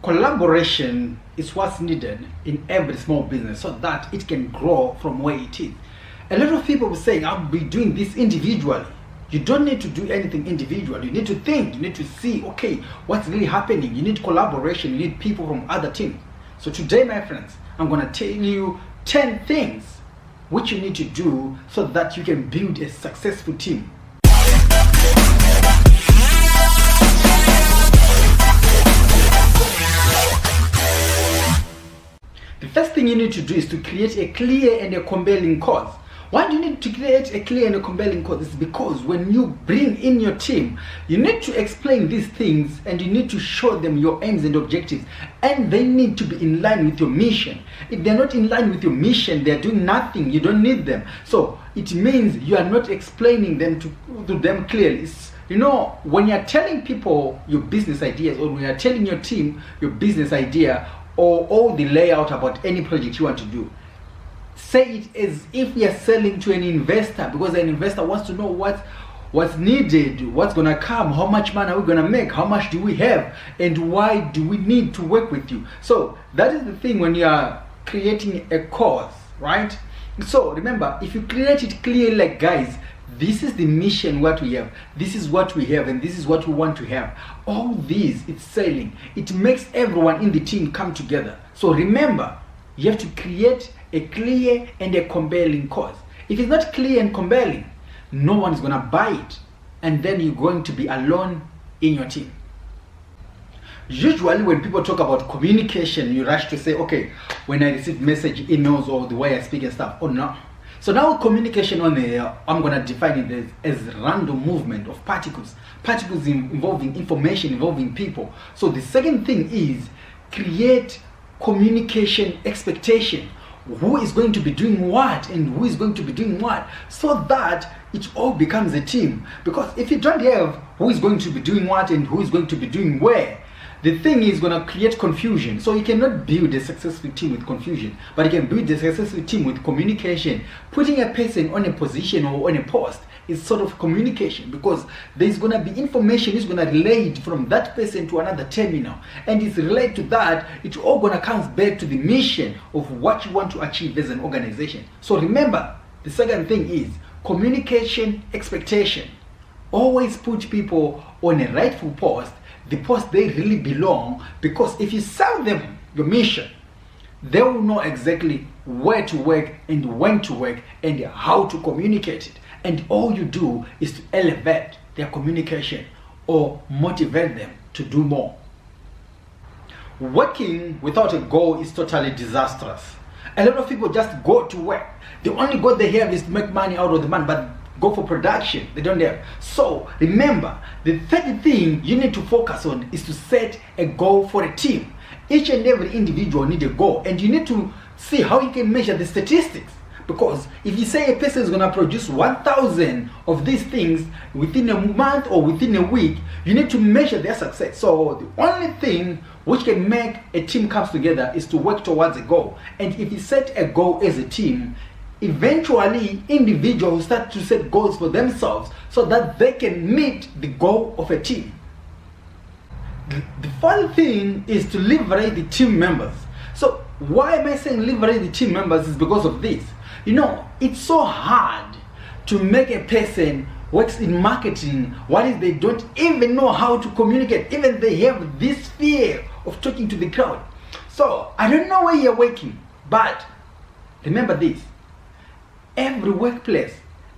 Collaboration is what's needed in every small business so that it can grow from where it is. A lot of people were saying, I'll be doing this individually. You don't need to do anything individually. You need to think, you need to see, okay, what's really happening. You need collaboration, you need people from other teams. So today, my friends, I'm going to tell you 10 things which you need to do so that you can build a successful team. The first thing you need to do is to create a clear and a compelling cause. Why do you need to create a clear and a compelling cause? It's because when you bring in your team, you need to explain these things and you need to show them your aims and objectives, and they need to be in line with your mission. If they're not in line with your mission, they're doing nothing. You don't need them. So it means you are not explaining them to them clearly. You know, when you're telling people your business ideas, or when you're telling your team your business idea, or all the layout about any project you want to do, say it as if you're selling to an investor, because an investor wants to know what's needed, what's gonna come, how much money are we gonna make, how much do we have, and why do we need to work with you. So that is the thing when you are creating a cause, right? So remember, if you create it clearly, like, guys, this is the mission, what we have, this is what we have, and this is what we want to have. All these, it's selling. It makes everyone in the team come together. So remember, you have to create a clear and a compelling cause. If it's not clear and compelling, no one is going to buy it, and then you're going to be alone in your team. Usually when people talk about communication, you rush to say, okay, when I receive message, emails, or the way I speak and stuff. Oh no. So now communication on there, I'm going to define it as random movement of particles involving information, involving people. So the second thing is create communication expectation. Who is going to be doing what and who is going to be doing what, so that it all becomes a team. Because if you don't have who is going to be doing what and who is going to be doing where, the thing is going to create confusion. So you cannot build a successful team with confusion, but you can build a successful team with communication. Putting a person on a position or on a post is sort of communication, because there's going to be information is going to relate from that person to another terminal, and it's related to that, it's all going to come back to the mission of what you want to achieve as an organization. So remember, the second thing is communication expectation. Always put people on a rightful post, the post they really belong, because if you sell them your mission, they will know exactly where to work and when to work and how to communicate it. And all you do is to elevate their communication or motivate them to do more. Working without a goal is totally disastrous. A lot of people just go to work. The only goal they have is to make money out of the money, but go for production they don't have. So remember, the third thing you need to focus on is to set a goal for a team. Each and every individual needs a goal, and you need to see how you can measure the statistics. Because if you say a person is going to produce 1,000 of these things within a month or within a week, you need to measure their success. So the only thing which can make a team come together is to work towards a goal. And if you set a goal as a team, eventually individuals will start to set goals for themselves so that they can meet the goal of a team. The fourth thing is to liberate the team members. So why am I saying liberate the team members? Is because of this. You know, it's so hard to make a person works in marketing. What is they don't even know how to communicate. Even they have this fear of talking to the crowd. So I don't know where you're working, but remember this. Every workplace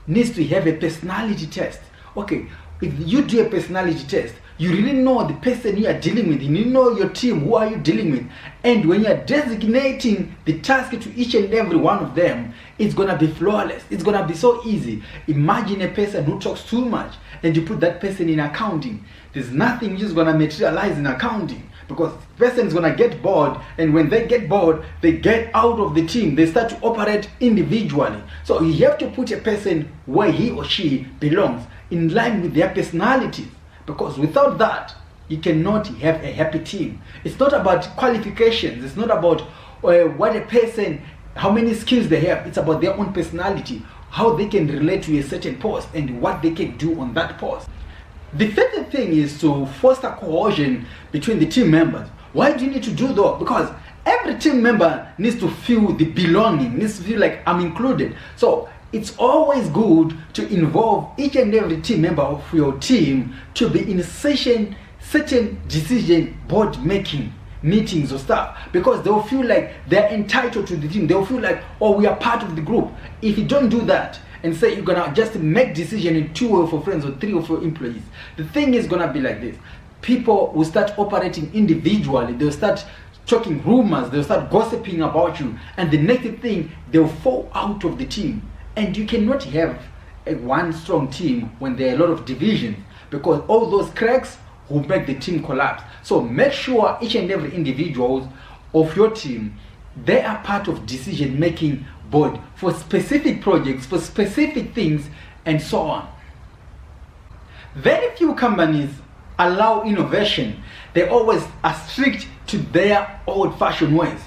needs to have a personality test. Okay, if you do a personality test, you really know the person you are dealing with, you know your team, who are you dealing with, and when you are designating the task to each and every one of them, it's gonna be flawless. It's gonna be so easy. Imagine a person who talks too much and you put that person in accounting. There's nothing which is gonna materialize in accounting, because the person is gonna get bored, and when they get bored, they get out of the team. They start to operate individually. So you have to put a person where he or she belongs, in line with their personalities. Because without that, you cannot have a happy team. It's not about qualifications. It's not about what a person, how many skills they have. It's about their own personality, how they can relate to a certain post and what they can do on that post. The third thing is to foster coercion between the team members. Why do you need to do that? Because every team member needs to feel the belonging, needs to feel like I'm included. So it's always good to involve each and every team member of your team to be in certain decision board making meetings or stuff, because they'll feel like they're entitled to the team. They'll feel like, oh, we are part of the group. If you don't do that and say you're gonna just make decision in 2 of your friends or 3 of your employees, the thing is gonna be like this. People will start operating individually. They'll start talking rumors. They'll start gossiping about you, and the next thing, they'll fall out of the team. And you cannot have one strong team when there are a lot of divisions, because all those cracks will make the team collapse. So make sure each and every individual of your team, they are part of decision making board for specific projects, for specific things, and so on. Very few companies allow innovation. They always are strict to their old-fashioned ways.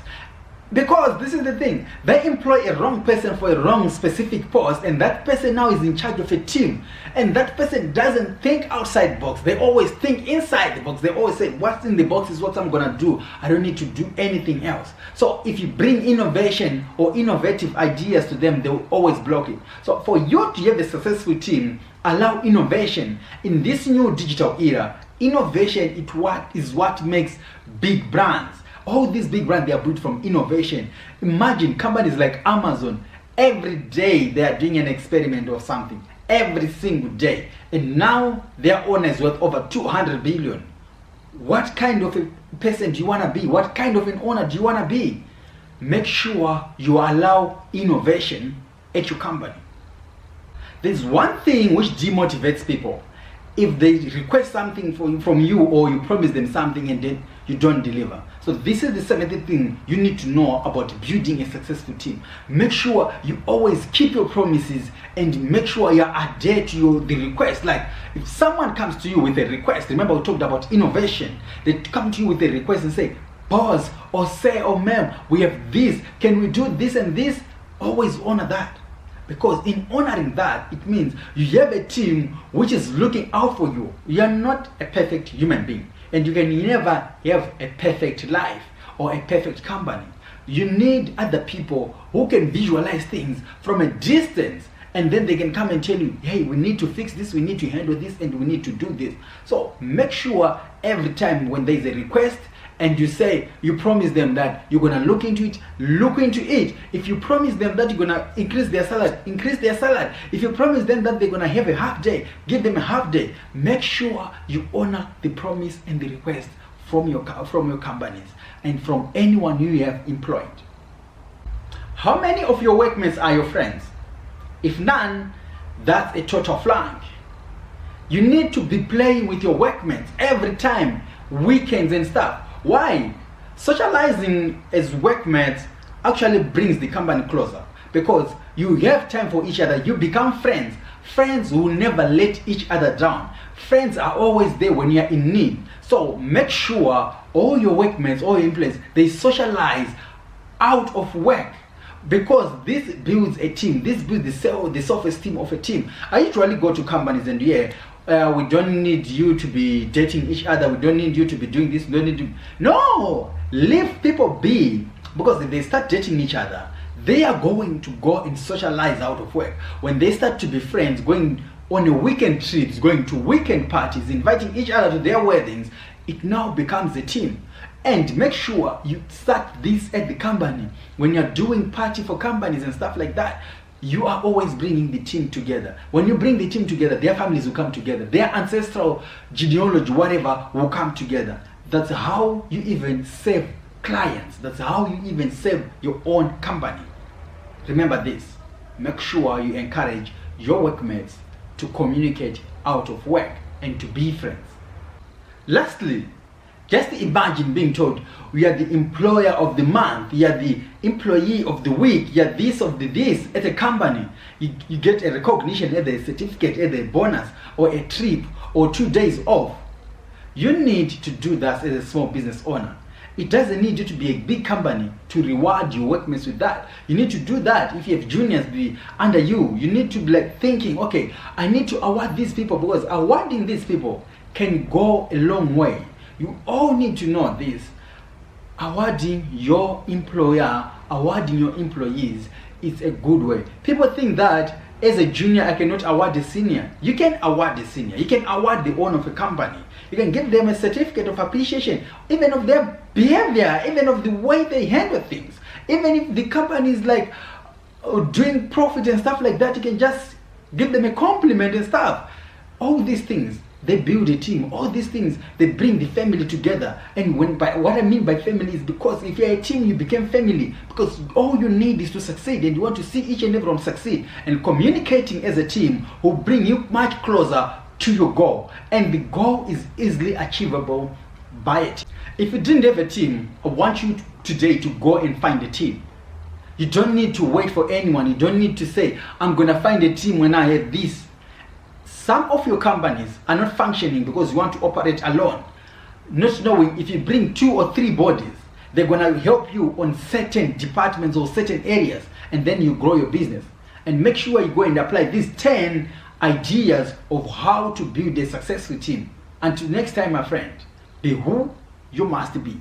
Because this is the thing, they employ a wrong person for a wrong specific post, and that person now is in charge of a team, and that person doesn't think outside the box. They always think inside the box. They always say, what's in the box is what I'm gonna do. I don't need to do anything else. So if you bring innovation or innovative ideas to them, they will always block it. So for you to have a successful team, allow innovation. In this new digital era, innovation is what makes big brands. All these big brands, they are built from innovation. Imagine companies like Amazon, every day they are doing an experiment or something, every single day. And now their owner is worth over 200 billion. What kind of a person do you want to be? What kind of an owner do you want to be? Make sure you allow innovation at your company. There's one thing which demotivates people. If they request something from you, or you promise them something and then you don't deliver. So this is the 7th thing you need to know about building a successful team. Make sure you always keep your promises and make sure you adhere to the request. Like if someone comes to you with a request, remember we talked about innovation. They come to you with a request and say, boss, or say, oh ma'am, we have this, can we do this and this? Always honor that. Because in honoring that, it means you have a team which is looking out for you. You are not a perfect human being, and you can never have a perfect life or a perfect company. You need other people who can visualize things from a distance, and then they can come and tell you, hey, we need to fix this, we need to handle this, and we need to do this. So make sure every time when there is a request, and you say, you promise them that you're gonna look into it, look into it. If you promise them that you're gonna increase their salary, increase their salary. If you promise them that they're gonna have a half day, give them a half day. Make sure you honor the promise and the request from your companies and from anyone you have employed. How many of your workmates are your friends? If none, that's a total flank. You need to be playing with your workmates every time, weekends and stuff. Why? Socializing as workmates actually brings the company closer, because you have time for each other. You become friends. Friends will never let each other down. Friends are always there when you are in need. So make sure all your workmates, all your employees, they socialize out of work, because this builds a team. This builds the self-esteem of a team. I usually go to companies and we don't need you to be dating each other. We don't need you to be doing this. We don't need to. No, leave people be, because if they start dating each other, they are going to go and socialize out of work. When they start to be friends, going on a weekend trips, going to weekend parties, inviting each other to their weddings, it now becomes a team. And make sure you start this at the company. When you're doing party for companies and stuff like that, you are always bringing the team together. When you bring the team together, their families will come together. Their ancestral genealogy, whatever, will come together. That's how you even save clients. That's how you even save your own company. Remember this. Make sure you encourage your workmates to communicate out of work and to be friends. Lastly, just imagine being told, we are the employer of the month, you are the employee of the week, you are this of the this at a company. You get a recognition, either a certificate, either a bonus, or a trip, or 2 days off. You need to do that as a small business owner. It doesn't need you to be a big company to reward your workmates with that. You need to do that if you have juniors be under you. You need to be like thinking, okay, I need to award these people, because awarding these people can go a long way. You all need to know this. awarding your employer, awarding your employees is a good way. People think that as a junior, I cannot award a senior. You can award the senior. You can award the owner of a company. You can give them a certificate of appreciation, even of their behavior, even of the way they handle things. Even if the company is like doing profit and stuff like that, you can just give them a compliment and stuff. All these things, they build a team. All these things, they bring the family together. And what I mean by family is because if you're a team, you become family. Because all you need is to succeed, and you want to see each and everyone succeed. And communicating as a team will bring you much closer to your goal. And the goal is easily achievable by it. If you didn't have a team, I want you today to go and find a team. You don't need to wait for anyone. You don't need to say, I'm going to find a team when I have this. Some of your companies are not functioning because you want to operate alone. Not knowing if you bring 2 or 3 bodies, they're going to help you on certain departments or certain areas, and then you grow your business. And make sure you go and apply these 10 ideas of how to build a successful team. Until next time, my friend, be who you must be.